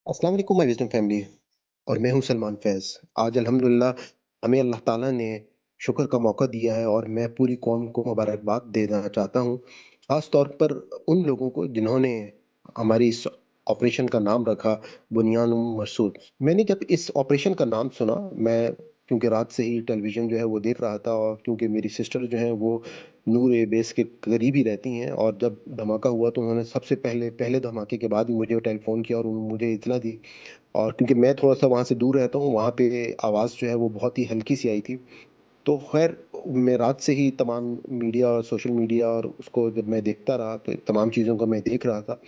अस्सलाम वालेकुम my wisdom family. और मैं हूं सलमान फैज़। आज अल्हम्दुलिल्लाह हमें अल्लाह ताला ने शुक्र का मौका दिया है और मैं पूरी कौम को मुबारकबाद देना चाहता हूं, खास तौर पर उन लोगों को जिन्होंने हमारी इस ऑपरेशन का नाम रखा बुनियान मरसूद। मैंने जब इस ऑपरेशन का नाम सुना, मैं क्योंकि रात से ही टेलीविज़न जो है वो देख रहा था, और क्योंकि मेरी सिस्टर जो है वो नूर ए बेस के करीब ही रहती हैं, और जब धमाका हुआ तो उन्होंने सबसे पहले पहले धमाके के बाद ही मुझे टेलीफ़ोन किया और मुझे इत्तला दी। और क्योंकि मैं थोड़ा-सा वहाँ से दूर रहता हूँ, वहाँ पे आवाज़ जो है वो बहुत ही हल्की-सी आई थी। तो ख़ैर, मैं रात से ही तमाम मीडिया और सोशल मीडिया और उसको जब मैं देखता रहा, तो तमाम चीज़ों को मैं देख रहा था।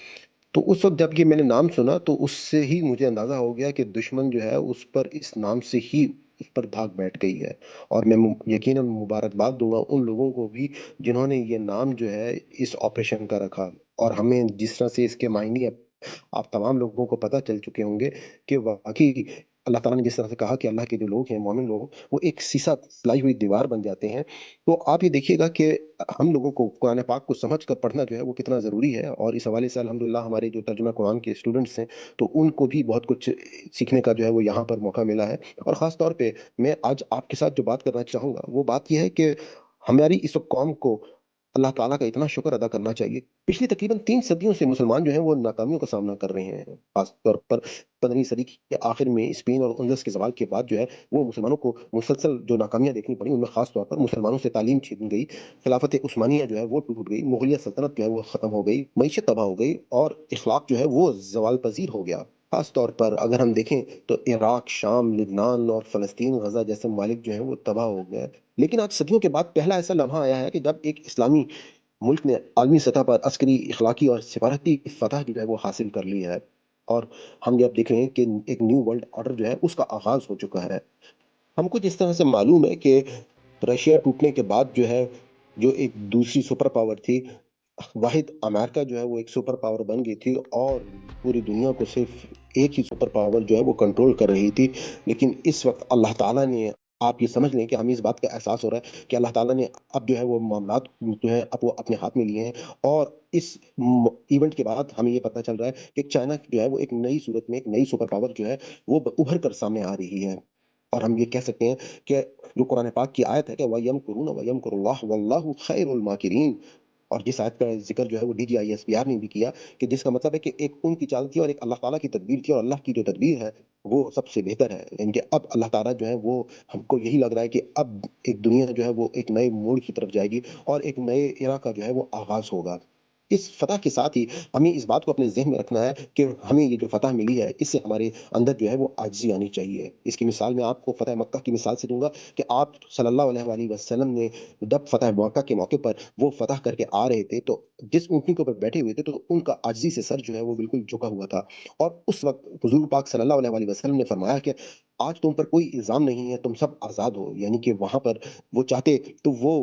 तो उस वक़्त जब ये मैंने नाम सुना, तो उससे ही मुझे अंदाज़ा हो गया कि दुश्मन जो है उस पर इस नाम से ही उस पर धाक बैठ गई है। और मैं यकीनन मुबारकबाद दूँगा उन लोगों को भी जिन्होंने ये नाम जो है इस ऑपरेशन का रखा। और हमें जिस तरह से इसके मायने अब आप तमाम लोगों को पता चल चुके होंगे कि वाक़ई अल्लाह ताला ने जिस तरह से कहा कि अल्लाह के जो लोग हैं, मोमिन लोग, वो एक सीसा लाई हुई दीवार बन जाते हैं। तो आप ये देखिएगा कि हम लोगों को कुरान पाक को समझ कर पढ़ना जो है वो कितना ज़रूरी है। और इस हवाले से अल्हम्दुलिल्लाह हमारे जो तर्जुमा कुरान के स्टूडेंट्स हैं, तो उनको भी बहुत कुछ सीखने का जो है वो यहाँ पर मौका मिला है। और ख़ास तौर पे मैं आज आपके साथ जो बात करना चाहूँगा, वो बात ये है कि हमारी इस कौम को अल्लाह ताला का इतना शुक्र अदा करना चाहिए। पिछली तकरीबन 3 सदियों से मुसलमान जो हैं वो नाकामियों का सामना कर रहे हैं। ख़ास तौर पर 15वीं सदी के आखिर में स्पेन और अंदलस के ज़वाल के बाद जो है वो मुसलमानों को मुसलसल जो नाकामियाँ देखनी पड़ी, उनमें ख़ास तौर पर मुसलमानों से तालीम छीन गई, खिलाफत उस्मानिया जो है वो टूट गई, मुग़लिया सल्तनत जो है वो ख़त्म हो गई, मईशत तबाह हो गई और इख़लाक़ जो है वो ज़वाल पज़ीर हो गया। ख़ास तौर पर अगर हम देखें तो इराक, शाम, लुबनान और फ़लस्तीन, गज़ा जैसे ममालिक जो हैं वो तबाह हो गए। लेकिन आज सदियों के बाद पहला ऐसा लम्हा आया है कि जब एक इस्लामी मुल्क ने आलमी सतह पर अस्करी, इखलाकी और सिफारती फ़तह जो है वो हासिल कर ली है। और हम ये अब देख रहे हैं कि एक न्यू वर्ल्ड ऑर्डर जो है उसका आगाज़ हो चुका है। हमको जिस तरह से मालूम है कि रशिया टूटने के बाद जो है, जो एक दूसरी सुपर पावर थी, वाहिद अमेरिका जो है वो एक सुपर पावर बन गई थी और पूरी दुनिया को सिर्फ़ एक ही सुपर पावर जो है वो कंट्रोल कर रही थी। लेकिन इस वक़्त अल्लाह ताला ने, आप ये समझ लें कि हमें इस बात का एहसास हो रहा है कि अल्लाह ताला ने अब जो है वो मामलात जो है अब वो अपने हाथ में लिए हैं। और इस इवेंट के बाद हमें ये पता चल रहा है कि चाइना जो है वो एक नई सूरत में एक नई सुपर पावर जो है वो उभर कर सामने आ रही है। और हम ये कह सकते हैं कि जो कुरान पाक की आयत है कि वयमकुरून वयमकुरुल्लाह वल्लाहु खैरुल माकिरीन। और जिस आयत का ज़िक्र जो है वो डीजीआईएसपीआर ने भी किया, कि जिसका मतलब है कि एक उनकी चाल थी और एक अल्लाह ताला की तदबीर थी, और अल्लाह की जो तदबीर है वो सबसे बेहतर है। यानी कि अब अल्लाह ताला जो है वो, हमको यही लग रहा है कि अब एक दुनिया जो है वो एक नए मोड़ की तरफ जाएगी और एक नए एरा का जो है वो आगाज़ होगा। इस फ़तह के साथ ही हमें इस बात को अपने ज़हन में रखना है कि हमें ये जो फ़तह मिली है, इससे हमारे अंदर जो है वो आजिज़ी आनी चाहिए। इसकी मिसाल मैं आपको फ़तह मक्का की मिसाल से दूँगा कि आप सल्लल्लाहु अलैहि वसल्लम ने जब फ़तह मक्का के मौके पर वो फ़तह करके आ रहे थे, तो जिस ऊँटनी के ऊपर बैठे हुए थे, तो उनका आजिज़ी से सर जो है वो बिल्कुल झुका हुआ था। और उस वक़्त हुज़ूर पाक सल्लल्लाहु अलैहि वसल्लम ने फरमाया कि आज तुम पर कोई इल्ज़ाम नहीं है, तुम सब आज़ाद हो। यानी कि वहाँ पर वो चाहते तो वो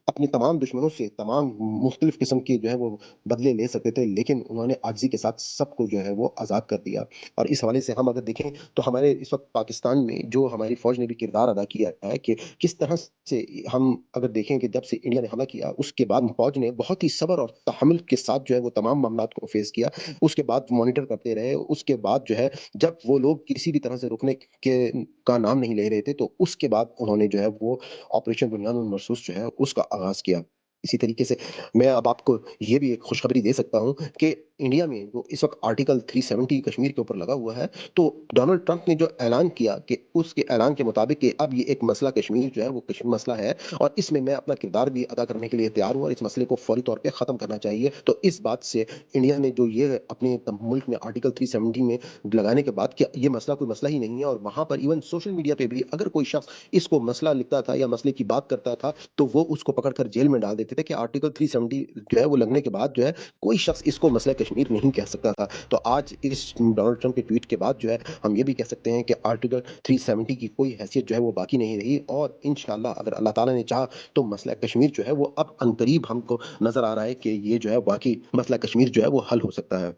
अपने तमाम दुश्मनों से तमाम मुख्तलिफ़ किस्म के जो है वो बदले ले सकते थे, लेकिन उन्होंने आजिज़ी के साथ सबको जो है वो आज़ाद कर दिया। और इस हवाले से हम अगर देखें, तो हमारे इस वक़्त पाकिस्तान में जो हमारी फ़ौज ने भी किरदार अदा किया है, कि किस तरह से हम अगर देखें कि जब से इंडिया ने हमला किया, उसके बाद फ़ौज ने बहुत ही सब्र और तहम्मुल के साथ जो है वो तमाम मामलात को फ़ेस किया। उसके बाद मॉनिटर करते रहे, उसके बाद जो है जब वो लोग किसी भी तरह से रुकने के का नाम नहीं ले रहे थे, तो उसके बाद उन्होंने जो है वो ऑपरेशन बुनियानुल मरसूस जो है उसका आगाज़ किया। इसी तरीके से मैं अब आपको ये भी एक खुशखबरी दे सकता हूँ कि इंडिया में जो इस वक़्त आर्टिकल 370 कश्मीर के ऊपर लगा हुआ है, तो डोनाल्ड ट्रंप ने जो ऐलान किया, कि उसके ऐलान के मुताबिक कि अब ये एक मसला कश्मीर जो है वो कश्मीर मसला है, और इसमें मैं अपना किरदार भी अदा करने के लिए तैयार हूँ और इस मसले को फौरी तौर पे ख़त्म करना चाहिए। तो इस बात से इंडिया ने जो ये अपने मुल्क में आर्टिकल 370 में लगाने के बाद कि ये मसला कोई मसला ही नहीं है, और वहाँ पर इवन सोशल मीडिया पे भी अगर कोई शख्स इसको मसला लिखता था या मसले की बात करता था, तो वो उसको पकड़कर जेल में डाल देते थे, कि आर्टिकल 370 जो है वो लगने के बाद जो है कोई शख्स इसको मसला कश्मीर नहीं कह सकता था। तो आज इस डोनाल्ड ट्रंप के ट्वीट के बाद जो है हम ये भी कह सकते हैं कि आर्टिकल 370 की कोई हैसियत जो है वो बाकी नहीं रही, और इंशाल्लाह अगर अल्लाह ताला ने चाहा, तो मसला कश्मीर जो है वो अब अनकरीब हमको नज़र आ रहा है कि ये जो है वाक़ई मसला कश्मीर जो है वो हल हो सकता है।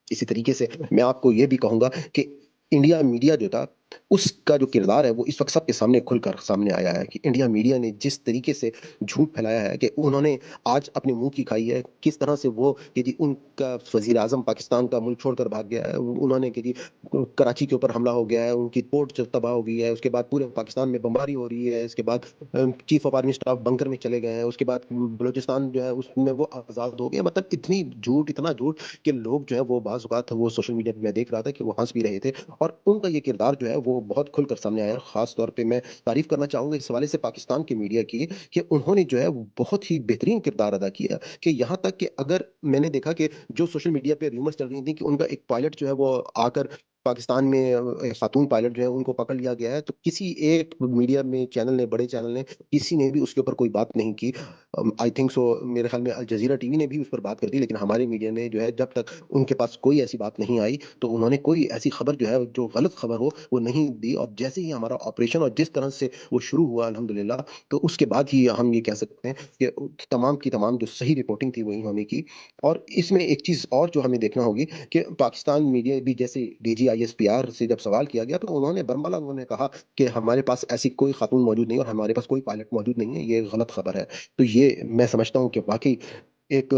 इसी तरीके से मैं आपको ये भी कहूँगा कि इंडिया मीडिया जो था, उसका जो किरदार है वो इस वक्त सबके सामने खुलकर सामने आया है कि इंडिया मीडिया ने जिस तरीके से झूठ फैलाया है कि उन्होंने आज अपने मुंह की खाई है, किस तरह से वो कि जी उनका वजीर आजम पाकिस्तान का मुल्क छोड़कर भाग गया है, उन्होंने कि जी कराची के ऊपर हमला हो गया है, उनकी पोर्ट जो तबाह हो गई है, उसके बाद पूरे पाकिस्तान में बमबारी हो रही है, इसके बाद chief of army staff bunker में चले गए हैं, उसके बाद बलूचिस्तान जो है उसमें वो आजाद हो गया। मतलब इतनी झूठ, इतना झूठ कि लोग जो है वो बाज़ औक़ात वो सोशल मीडिया पे मैं देख रहा था कि वो हंस भी रहे थे, और उनका ये किरदार जो है वो बहुत खुलकर सामने आया है। खास तौर पे मैं तारीफ करना चाहूंगा इस हवाले से पाकिस्तान की मीडिया की कि उन्होंने जो है वो बहुत ही बेहतरीन किरदार अदा किया, कि यहाँ तक कि अगर मैंने देखा कि जो सोशल मीडिया पे रूमर्स चल रही थी कि उनका एक पायलट जो है वो आकर पाकिस्तान में एक खातून पायलट जो है उनको पकड़ लिया गया है, तो किसी एक मीडिया में चैनल ने, बड़े चैनल ने, किसी ने भी उसके ऊपर कोई बात नहीं की। आई थिंक सो मेरे ख्याल में अल जजीरा टीवी ने भी उस पर बात कर दी, लेकिन हमारे मीडिया ने जो है जब तक उनके पास कोई ऐसी बात नहीं आई तो उन्होंने कोई ऐसी खबर जो है जो गलत खबर हो वो नहीं दी। और जैसे ही हमारा ऑपरेशन और जिस तरह से वो शुरू हुआ अल्हम्दुलिल्लाह, तो उसके बाद ही हम ये कह सकते हैं कि तमाम की तमाम जो सही रिपोर्टिंग थी वही हमने की। और इसमें एक चीज़ और जो हमें देखना होगी कि पाकिस्तान मीडिया भी, जैसे DGISPR से जब सवाल किया गया तो उन्होंने बरमला उन्होंने कहा कि हमारे पास ऐसी कोई खातून मौजूद नहीं और हमारे पास कोई पायलट मौजूद नहीं है, ये गलत खबर है। तो ये मैं समझता हूँ कि वाकई एक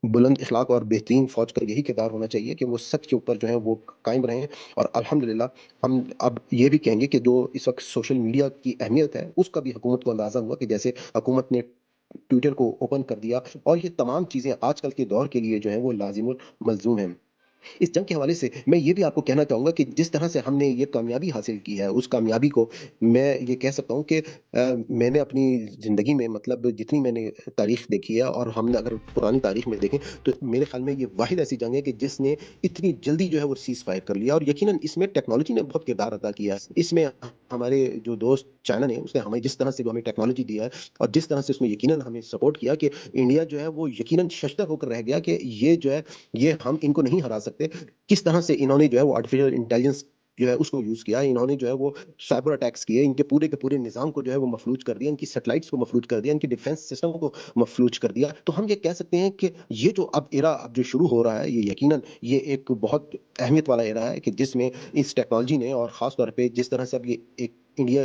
बुलंद इखलाक और बेहतरीन फौज का यही किरदार होना चाहिए कि वो सच के ऊपर जो है वो कायम रहें। और अल्हम्दुलिल्लाह हम अब ये भी कहेंगे कि जो इस वक्त सोशल मीडिया की अहमियत है उसका भी हुकूमत को अंदाजा हुआ कि जैसे हुकूमत ने ट्विटर को ओपन कर दिया, और ये तमाम चीज़ें आजकल के दौर के लिए जो है वो लाजिमुल मलजूम है। इस जंग के हवाले से मैं ये भी आपको कहना चाहूँगा कि जिस तरह से हमने ये कामयाबी हासिल की है, उस कामयाबी को मैं ये कह सकता हूँ कि मैंने अपनी ज़िंदगी में, मतलब जितनी मैंने तारीख़ देखी है, और हमने अगर पुरानी तारीख़ में देखें, तो मेरे ख़्याल में ये वाहिद ऐसी जंग है कि जिसने इतनी जल्दी जो है वो सीज़ फायर कर लिया, और यकीनन इसमें टेक्नोलॉजी ने बहुत किरदार अदा किया है। इसमें हमारे जो दोस्त चाइना ने, उसने हमें जिस तरह से जो हमें टेक्नोलॉजी दिया है, और जिस तरह से उसने यकीनन हमें सपोर्ट किया कि इंडिया जो है वो यकीनन शशदर होकर रह गया कि ये जो है, ये हम इनको नहीं हरा सकते। किस तरह से इन्होंने जो है वो आर्टिफिशियल इंटेलिजेंस जो है उसको यूज़ किया, इन्होंने जो है वो साइबर अटैक्स किए, इनके पूरे के पूरे निज़ाम को जो है वो मफलूज कर दिया, इनकी सैटेलाइट्स को मफलूज कर दिया, इनके डिफेंस सिस्टम को मफलूज कर दिया। तो हम ये कह सकते हैं कि ये जो अब एरा अब जो शुरू हो रहा है, ये यकीनन ये एक बहुत अहमियत वाला एरा है कि जिसमें इस टेक्नोलॉजी ने, और ख़ास तौर पे जिस तरह से अब ये एक इंडिया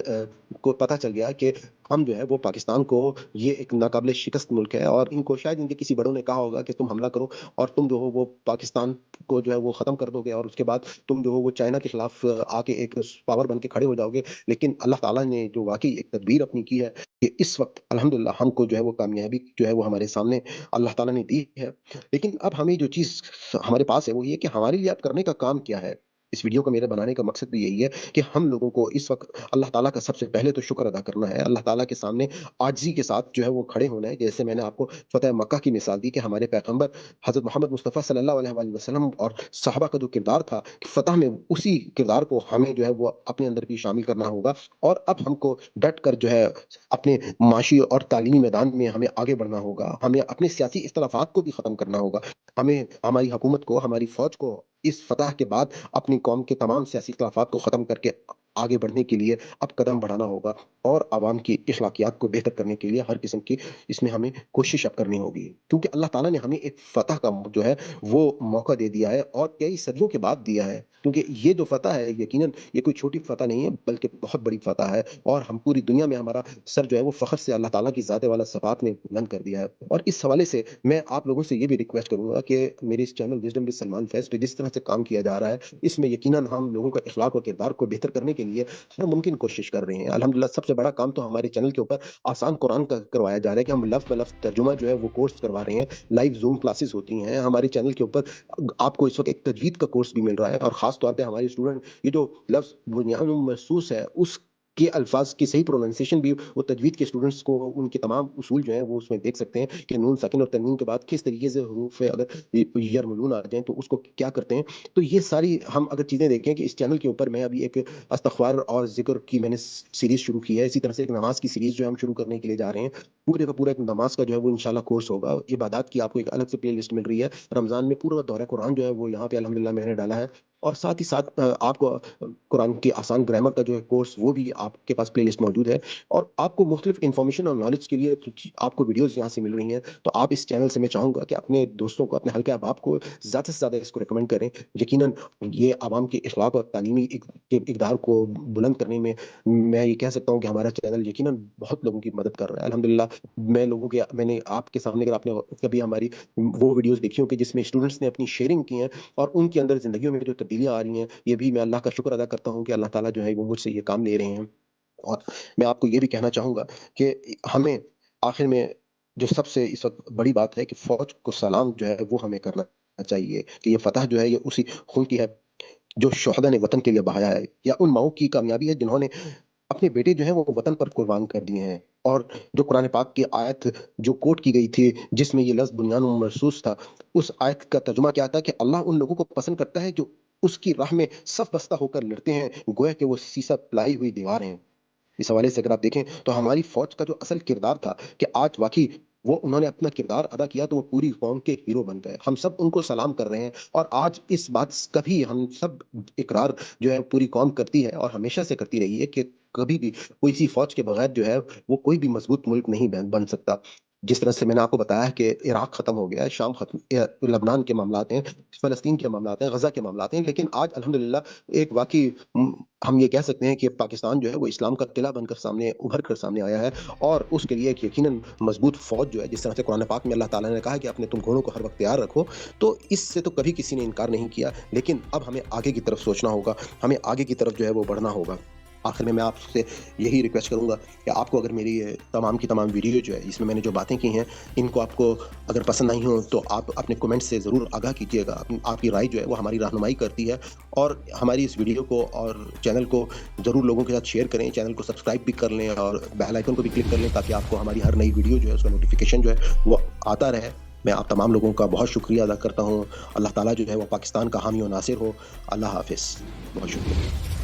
को पता चल गया कि हम जो है वो पाकिस्तान को, ये एक नाकाबिले शिकस्त मुल्क है, और इनको शायद इनके किसी बड़ों ने कहा होगा कि तुम हमला करो और तुम जो हो वो पाकिस्तान को जो है वो ख़त्म कर दोगे, और उसके बाद तुम जो हो वो चाइना के खिलाफ आके एक पावर बन के खड़े हो जाओगे। लेकिन अल्लाह ताला ने जो वाक़ई एक तदबीर अपनी की है कि इस वक़्त अल्हम्दुलिल्लाह हमको जो है वो कामयाबी जो है वो हमारे सामने अल्लाह ताला ने दी है। लेकिन अब हमें जो चीज़ हमारे पास है वो ये है कि हमारे लिए अब करने का काम क्या है? इस वीडियो को मेरे बनाने का मकसद भी यही है कि हम लोगों को इस वक़्त अल्लाह ताला का सबसे पहले तो शुक्र अदा करना है। अल्लाह ताला के सामने आजिज़ी के साथ जो है वो खड़े होना है। जैसे मैंने आपको फ़तह मक्का की मिसाल दी कि हमारे पैगंबर हज़रत मोहम्मद मुस्तफ़ा सल्लल्लाहु अलैहि वसल्लम और सहाबा का जो किरदार था कि फ़तह में, उसी किरदार को हमें जो है वो अपने अंदर भी शामिल करना होगा। और अब हमको डट कर जो है अपने माशी और तालीमी मैदान में हमें आगे बढ़ना होगा। हमें अपने सियासी इख्तिलाफ़ात को भी ख़त्म करना होगा। हमें हमारी हुकूमत को, हमारी फ़ौज को इस फ़तह के बाद अपनी कौम के तमाम सियासी इख्तिलाफ़ात को ख़त्म करके आगे बढ़ने के लिए अब कदम बढ़ाना होगा, और आवाम की इख़्लाक़ियात को बेहतर करने के लिए हर किस्म की इसमें हमें कोशिश अब करनी होगी। क्योंकि अल्लाह ताला ने हमें एक फ़तह का जो है वो मौका दे दिया है, और कई सदियों के बाद दिया है। क्योंकि ये जो फ़तह है यकीनन ये कोई छोटी फ़तह नहीं है, बल्कि बहुत बड़ी फ़तह है, और हम पूरी दुनिया में हमारा सर जो है वो फ़ख्र से अल्लाह ताला की ज़ात वाला सिफ़ात ने बुलंद कर दिया है। और इस हवाले से मैं आप लोगों से ये भी रिक्वेस्ट करूँगा कि मेरे इस चैनल विज़डम विद सलमान फैज़ पे जिस तरह से काम किया जा रहा है, इसमें यकीनन हम लोगों का इख़लाक़ और किरदार को बेहतर करने के लिए हर मुमकिन कोशिश कर रहे हैं। अल्हम्दुलिल्लाह सबसे बड़ा काम तो हमारे चैनल के ऊपर आसान कुरान का करवाया जा रहा है कि हम लफ्ज़ ब लफ्ज़ तर्जुमा जो है वो कोर्स करवा रहे हैं। लाइव ज़ूम क्लासेस होती हैं हमारे चैनल के ऊपर। आपको इस वक़्त एक तजवीद का कोर्स भी मिल रहा है, और ख़ास तौर पे हमारे स्टूडेंट ये जो लफ्ज़ बुनियान महसूस है उसके अल्फ़ाज़ की सही प्रोनंसिएशन भी वो तजवीद के स्टूडेंट्स को उनके तमाम उसूल जो हैं वो उसमें देख सकते हैं कि नून साकिन और तनवीन के बाद किस तरीके से हुरूफ़ अगर यरमलून आ जाएँ तो उसको क्या करते हैं। तो ये सारी हम अगर चीज़ें देखें कि इस चैनल के ऊपर मैं अभी एक इस्तग़फ़ार और ज़िक्र की मैंने सीरीज़ शुरू की है। इसी तरह से एक नमाज़ की सीरीज़ जो है हम शुरू करने के लिए जा रहे हैं। पूरे का पूरा एक नमाज़ का जो है वो इंशाअल्लाह कोर्स होगा। इबादत की आपको एक अलग से प्लेलिस्ट मिल रही है। रमज़ान में पूरा दौरा कुरान जो है वो यहाँ पे अल्हम्दुलिल्लाह मैंने डाला है। اور ساتھ ہی ساتھ آپ کو قرآن کی آسان گرامر کا جو ہے کورس وہ بھی آپ کے پاس پلے لسٹ موجود ہے، اور آپ کو مختلف انفارمیشن اور نالج کے لیے آپ کو ویڈیوز یہاں سے مل رہی ہیں، تو آپ اس چینل سے میں چاہوں گا کہ اپنے دوستوں کو، اپنے حلقہ احباب کو زیادہ سے زیادہ اس کو ریکمینڈ کریں۔ یقیناً یہ عوام کے اخلاق اور تعلیمی اقدار کو بلند کرنے میں یہ کہہ سکتا ہوں کہ ہمارا چینل یقیناً بہت لوگوں کی مدد کر رہا ہے الحمدللہ۔ میں نے آپ کے سامنے، اگر آپ نے کبھی ہماری وہ ویڈیوز دیکھی ہوں کہ جس میں اسٹوڈنٹس نے اپنی شیئرنگ کی ہیں اور ان کے اندر زندگیوں میں جو تبدیلیاں آ رہی ہیں، یہ بھی میں اللہ کا شکر ادا کرتا ہوں کہ اللہ تعالیٰ جو ہے وہ مجھ سے یہ کام لے رہے ہیں۔ اور میں آپ کو یہ بھی کہنا چاہوں گا کہ ہمیں آخر میں جو سب سے اس وقت بڑی بات ہے کہ فوج کو سلام جو ہے وہ ہمیں کرنا چاہیے، کہ یہ فتح جو ہے یہ اسی خون کی ہے جو شہدا نے وطن کے لیے بہایا ہے، یا ان ماؤں کی کامیابی ہے جنہوں نے اپنے بیٹے جو ہیں وہ وطن پر قربان کر دیے ہیں۔ اور جو قرآن پاک کی آیت جو کوٹ کی گئی تھی جس میں یہ لفظ بنیان مرصوص تھا، اس آیت کا ترجمہ کیا تھا کہ اللہ ان لوگوں کو پسند کرتا ہے جو اس کی راہ میں صف بستہ ہو کر لڑتے ہیں، گویا کہ وہ سیسا پلائی ہوئی دیوار ہیں۔ اس حوالے سے اگر آپ دیکھیں تو ہماری فوج کا جو اصل کردار تھا کہ آج واقعی وہ انہوں نے اپنا کردار ادا کیا تو وہ پوری قوم کے ہیرو بن گئے، ہم سب ان کو سلام کر رہے ہیں۔ اور آج اس بات کا بھی ہم سب اقرار جو ہے پوری قوم کرتی ہے اور ہمیشہ سے کرتی رہی ہے کہ کبھی بھی کوئی سی فوج کے بغیر جو ہے وہ کوئی بھی مضبوط ملک نہیں بن سکتا۔ جس طرح سے میں نے آپ کو بتایا کہ عراق ختم ہو گیا ہے، شام ختم، لبنان کے معاملات ہیں، فلسطین کے معاملات ہیں، غزہ کے معاملات ہیں، لیکن آج الحمدللہ ایک واقعی ہم یہ کہہ سکتے ہیں کہ پاکستان جو ہے وہ اسلام کا قلعہ بن کر سامنے ابھر کر سامنے آیا ہے، اور اس کے لیے ایک یقیناً مضبوط فوج جو ہے، جس طرح سے قرآن پاک میں اللہ تعالیٰ نے کہا کہ اپنے تم گھوڑوں کو ہر وقت تیار رکھو، تو اس سے تو کبھی کسی نے انکار نہیں کیا، لیکن اب ہمیں آگے کی طرف سوچنا ہوگا، ہمیں آگے کی طرف جو ہے وہ بڑھنا ہوگا۔ آخر میں آپ سے یہی ریکویسٹ کروں گا کہ آپ کو اگر میری یہ تمام کی تمام ویڈیو جو ہے جس میں میں نے جو باتیں کی ہیں، ان کو آپ کو اگر پسند نہیں ہوں تو آپ اپنے کمنٹ سے ضرور آگاہ کیجیے گا، آپ کی رائے جو ہے وہ ہماری رہنمائی کرتی ہے، اور ہماری اس ویڈیو کو اور چینل کو ضرور لوگوں کے ساتھ شیئر کریں، چینل کو سبسکرائب بھی کر لیں اور بیل آئیکن کو بھی کلک کر لیں تاکہ آپ کو ہماری ہر نئی ویڈیو جو ہے اس کا نوٹیفیکیشن جو ہے وہ آتا رہے۔ میں آپ تمام لوگوں کا بہت شکریہ ادا کرتا ہوں۔ اللہ تعالیٰ جو ہے وہ پاکستان کا حامی و ناصر ہو۔ اللہ حافظ، بہت شکریہ۔